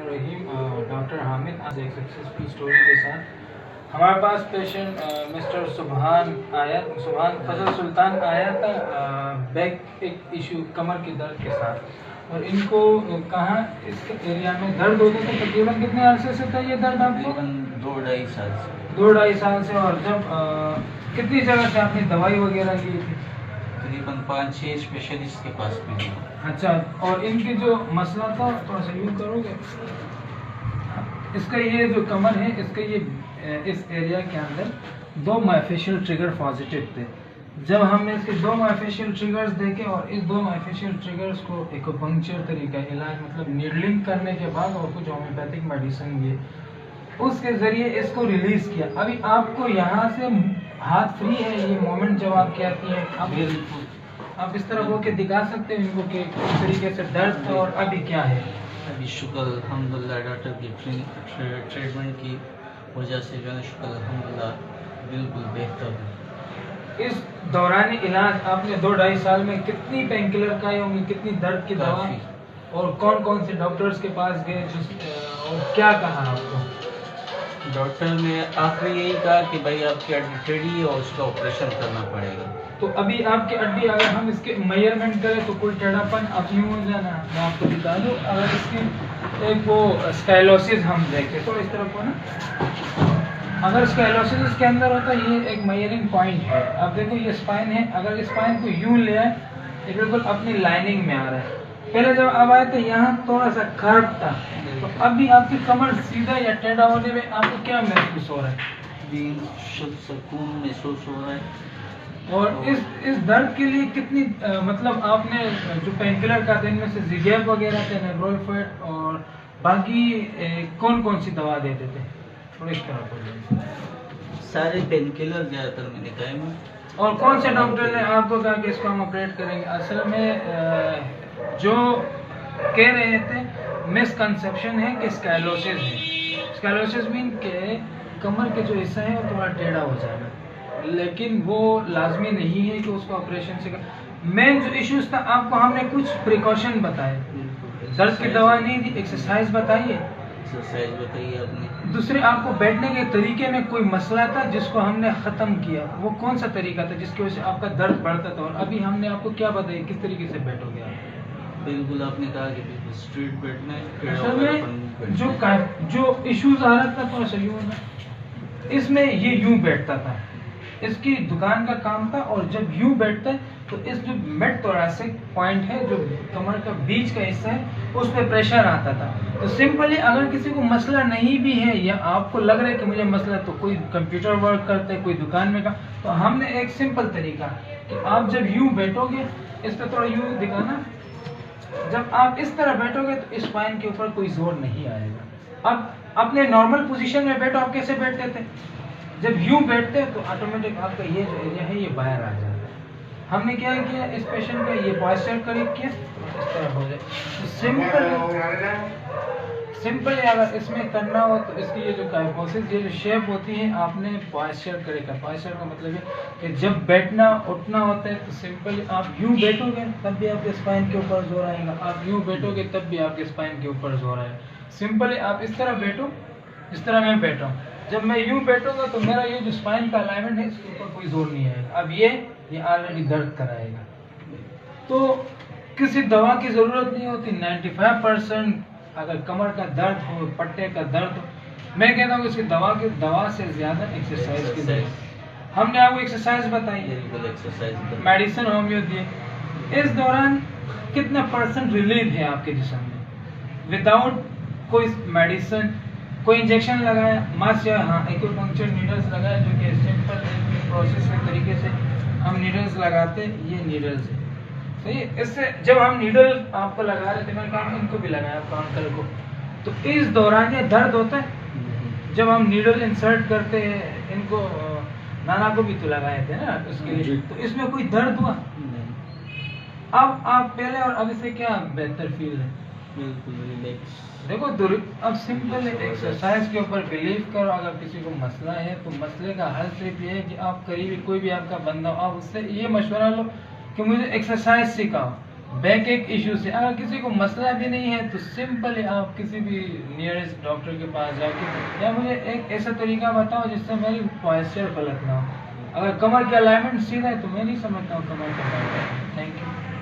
الرحیم ڈاکٹر حامد آج ایک سکسیسفل اسٹوری کے ساتھ ہمارے پاس پیشنٹ مسٹر سبحان فضل سلطان آیا تھا بیک ایک ایشو کمر کے درد کے ساتھ، اور ان کو کہاں اس ایریا میں درد ہوتا تھا تقریباً کتنے عرصے سے تھا یہ درد آپ کو؟ دو ڈھائی سال سے 2-2.5 سال سے۔ اور جب کتنی جگہ سے آپ نے دوائی وغیرہ لی تھی؟ تقریباً 5-6 اسپیشلسٹ کے پاس میں گیا۔ اچھا، اور ان کی جو مسئلہ تھا تھوڑا سا یوں کرو گے، اس کا یہ جو کمر ہے اس کا یہ اس ایریا کے اندر 2 مائفیشل ٹریگر پازیٹیو تھے۔ جب ہم نے اس کے 2 مائفیشل ٹریگرز دیکھے اور اس 2 مائفیشل ٹریگرز کو ایکوپنکچر طریقہ علاج مطلب نیڈلنگ کرنے کے بعد اور کچھ ہومیوپیتھک میڈیسن دیے، اس کے ذریعے اس کو ریلیز کیا۔ ابھی آپ کو یہاں سے ہاتھ فری ہے، یہ مومنٹ جب آپ کہتی ہیں آپ اس طرح ہو کے دکھا سکتے ہیں ان کو کہ کس طریقے سے درد تھا اور ابھی کیا ہے؟ ابھی شکر الحمدللہ ڈاکٹر کی ٹریٹمنٹ کی وجہ سے جو ہے شکر الحمدللہ بالکل بہتر ہے۔ اس دوران علاج آپ نے 2-2.5 سال میں کتنی پین کلر کھائے ہوں گے، کتنی درد کی دوا، کافی۔ اور کون کون سے ڈاکٹرز کے پاس گئے اور کیا کہا آپ کو؟ ڈاکٹر نے آخری یہی کہا کہ بھائی آپ کی ہڈی ٹیڑھی ہے اور اس کا آپریشن کرنا پڑے گا۔ تو ابھی آپ کی ہڈی اگر ہم اس کے میئرمنٹ کریں تو کوئی ٹیڑھا پن اب یوں ہو جانا، میں آپ کو بتا دوں۔ اگر اس کی ایک وہ اسکائلوسس ہم دیکھیں تو اس طرح کو نا، اگر اسکائلوسس اس کے اندر ہوتا ہے یہ ایک میئرنگ پوائنٹ ہے۔ اب دیکھو یہ اسپائن ہے، اگر اسپائن کو یوں لے آئے یہ بالکل اپنی لائننگ میں آ رہا ہے۔ پہلے جب اب آئے تو یہاں تھوڑا سا کرو تھا، تو ابھی آپ کی کمر سیدھا یا ٹیڑھا ہونے میں آپ کو کیا محسوس ہو رہا ہے؟ بھی سکون محسوس ہو رہا ہے۔ اور اس درد کے لیے کتنی مطلب آپ نے جو پین کلر کا تھا ان میں سے زیگیب وغیرہ تھے، نیبرولفیٹ اور باقی کون کون سی دوا دیتے تھے؟ تھوڑی اس طرح کو سارے پین کلر زیادہ تر میں نے کہا ہے۔ اور کون سے ڈاکٹر نے آپ کو کہا کہ اس کو ہم آپریٹ کریں گے؟ اصل میں جو کہہ رہے تھے مس کنسیپشن ہے کہ اسکائلوسس ہے۔ اسکائلوسس مین کہ کمر کے جو حصہ ہے وہ تھوڑا ٹیڑھا ہو جائے گا، لیکن وہ لازمی نہیں ہے کہ اس کو آپریشن سے مین جو ایشوز تھا آپ کو ہم نے کچھ پریکاشن بتائے، درد کی دوا نہیں دی، ایکسرسائز بتائیے، ایکسرسائز بتائیے آپ نے۔ دوسرے آپ کو بیٹھنے کے طریقے میں کوئی مسئلہ تھا جس کو ہم نے ختم کیا، وہ کون سا طریقہ تھا جس کی وجہ سے آپ کا درد بڑھتا تھا؟ اور ابھی ہم نے آپ کو کیا بتایا کس طریقے سے بیٹھو گے آپ؟ بالکل آپ نے کہا کہ بالکل اسٹریٹ بیٹھنا ہے۔ اصل میں جو ایشوز آ رہا تھا تو صحیح ہونا، اس میں یہ یوں بیٹھتا تھا، اس کی دکان کا کام تھا، اور جب یوں بیٹھتا ہے تو اس جو مڈ تھوریسک پوائنٹ ہے جو کمر کا بیچ کا حصہ ہے اس پہ پریشر آتا تھا۔ تو سمپلی اگر کسی کو مسئلہ نہیں بھی ہے یا آپ کو لگ رہا ہے کہ مجھے مسئلہ، تو کوئی کمپیوٹر ورک کرتا ہے، کوئی دکان میں کا، تو ہم نے ایک سمپل طریقہ کہ آپ جب یوں بیٹھو گے، اس پہ تھوڑا یوں دکھانا، جب آپ اس طرح بیٹھو گے تو اسپائن کے اوپر کوئی زور نہیں آئے گا۔ اب اپنے نارمل پوزیشن میں بیٹھو، آپ کیسے بیٹھتے تھے؟ جب یوں بیٹھتے تو آٹومیٹک آپ کا یہ جو ایریا ہے یہ باہر آ جاتا ہے۔ ہم نے کیا کیا، اس پیشنٹ کا یہ پوائسچر قریب کیا، اس طرح ہو جائے سمپل اگر اس میں کرنا ہو تو اس کی یہ جو کائفوسس یہ جو شیپ ہوتی ہے آپ نے پوائسچر کرے کا، پوائسچر کا مطلب ہے کہ جب بیٹھنا اٹھنا ہوتا ہے تو سمپلی آپ یوں بیٹھو گے تب بھی آپ کے اسپائن کے اوپر زور آئے گا، آپ یوں بیٹھو گے تب بھی آپ کے اسپائن کے اوپر زور آئے گا۔ سمپلی آپ اس طرح بیٹھو، اس طرح میں بیٹھا ہوں، جب میں یوں بیٹھوں گا تو میرا یہ جو اسپائن کا الائنمنٹ ہے اس کے اوپر کوئی زور نہیں آئے گا۔ اب یہ آلریڈی درد کرائے گا، تو کسی دوا کی ضرورت نہیں ہوتی۔ 95% اگر کمر کا درد ہو، پٹے کا درد ہو، میں کہتا ہوں کہ اس کی دوا سے زیادہ ایکسرسائز کی ضرورت۔ ہم نے آپ کو ایکسرسائز بتائی، میڈیسن ہومیو دیے، اس دوران کتنا % ریلیف ہے آپ کے جسم میں وداؤٹ کوئی میڈیسن؟ کوئی انجیکشن لگایا، ماسک یا ہاں ایکوپنکچر نیڈلز لگایا، جو کہ سمپل پروسیس کے طریقے سے ہم نیڈلز لگاتے، یہ نیڈلز ہے صحیح۔ اس سے جب ہم نیڈل آپ کو لگا رہے تھے میں نے کہا ان کو بھی لگایا کاؤنٹر کو، تو اس دوران یہ درد ہوتا ہے جب ہم نیڈل انسرٹ کرتے ہیں، ان کو نانا کو بھی تو لگائے تھے نا اس کے لیے، تو اس میں کوئی درد ہوا؟ اب آپ پہلے اور اب سے کیا بہتر فیل ہے؟ بالکل ریلیکس۔ دیکھو اب سمپل ایکسرسائز کے اوپر بلیو کرو، اگر کسی کو مسئلہ ہے تو مسئلے کا حل صرف یہ ہے کہ آپ قریبی کوئی بھی آپ کا بندہ ہو، آپ اس سے یہ مشورہ لو کہ مجھے ایکسرسائز سکھاؤ، بیک ایک ایشو سے اگر کسی کو مسئلہ بھی نہیں ہے تو سمپلی آپ کسی بھی نیئرسٹ ڈاکٹر کے پاس جا کے یا مجھے ایک ایسا طریقہ بتاؤ جس سے میری پوائسچر غلط نہ ہو. اگر کمر کی الائنمنٹ سیدھا ہے تو میں نہیں سمجھتا ہوں کمر کا درد ہے. Thank you.